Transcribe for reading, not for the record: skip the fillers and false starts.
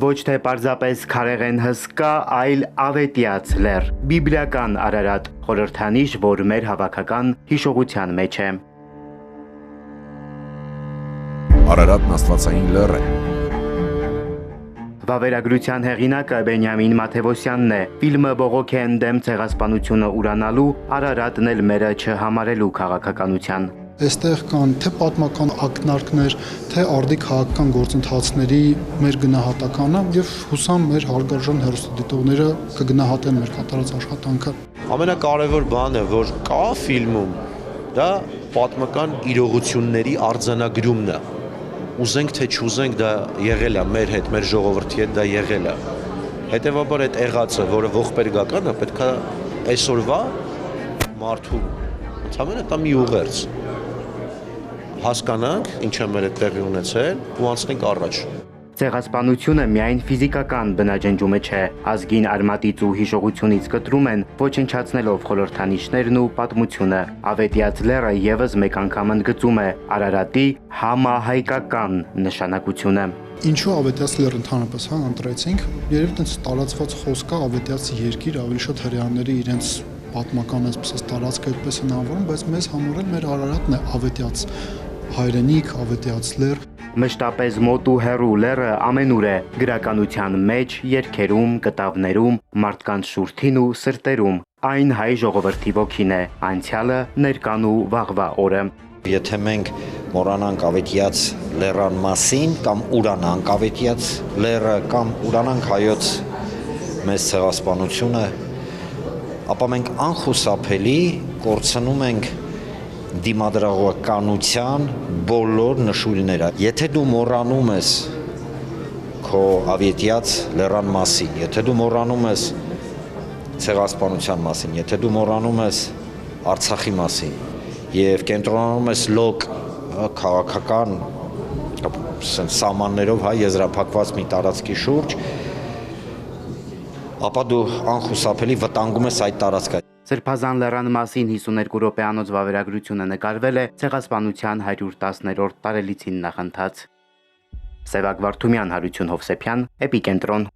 ոչ թե պարզապես քարեղեն հսկա, այլ ավետյաց լեռ, բիբլիական Արարատ, խորհրդանիշ, որ մեր հավաքական հիշողության մեջ է։ Արարատն աստվածային լեռ է։ Վավերագրության հեղինակը Բենյամին Մաթևոսյանն է, ֆիլմը բողոք է ընդդեմ ցեղասպանությունը ուրանալու, Արարատն էլ մերը չհամարելու քաղաքականության։ Այստեղ կան թե պատմական ակնարկներ, թե արդի քաղաքական գործընթացների մեր գնահատականը եւ հուսամ մեր հարգարժան հեռուստադիտողները կգնահատեն մեր կատարած աշխատանքը։ Ամենակարևոր բանը, որ կա ֆիլմում, դա պատմական իրողությունների արձանագրումն է։ Ուզենք թե չուզենք դա եղել է մեր հետ, մեր ժողովրդի հետ դա եղել է։ Հետևաբար այդ եղածը, որը ողբերգական է, պետք է այսօրվա մարդու ընդհանրապես դա մի ուղերձ հասկանանք, ինչ է մեր հետ տեղի ունեցել ու անցնենք առաջ։ Ցեղասպանությունը միայն ֆիզիկական բնաջնջումը չէ, ազգին արմատից ու հիշողությունից կտրում են, ոչնչացնելով խորհրդանիշներն ու պատմությունը։ Ավետյաց լեռը եւս մեկ անգամ ընդգծում է Արարատի համահայկական նշանակությունը։ Ինչու ավետյաց լեռ ընդհանրապես ընտրեցինք։ Երևի տենց տարածված խոսք կա ավետյաց երկիր, ավելի շատ հրեաները իրենց պատմական այսպես տարածքը այդպես են անվանում, բայց մեզ համար էլ մեր Արարատն է ավետյաց հայրենիք, ավետյաց լեռ։ Մշտապես մոտ ու հեռու լեռը ամենուր է, գրականության մեջ, երգերում, կտավներում, մարդկանց շուրթին ու սրտերում։ Այն հայ ժողովրդի ոգին է, անցյալը, ներկան ու վաղվա օրը։ Եթե մենք մոռանանք ավետյաց լեռան մասին կամ ուրանանք ավետյաց լեռը կամ ուրանանք հայոց մեծ ցեղասպանությունը, ապա մենք անխուսափելի կորցնում ենք դիմադրողականության բոլոր նշույլները։ Եթե դու մոռանում ես քո ավետյաց լեռան մասին, եթե դու մոռանում ես ցեղասպանության մասին, եթե դու մոռանում ես Արցախի մասին եւ կենտրոնանում ես լոկ քաղաքական սահմաններով եզրափակված մի տարածքի շուրջ, ապա դու անխուսափելի վտանգում ես այդ տարածքը։ Սրբազան լեռան մասին 52 րոպեանոց վավերագրությունը նկարվել է ցեղասպանության 110-րդ տարելիցին նախընթաց։ Սևակ Վարդումյան, Հարություն Հովսեփյան, Էպիկենտրոն։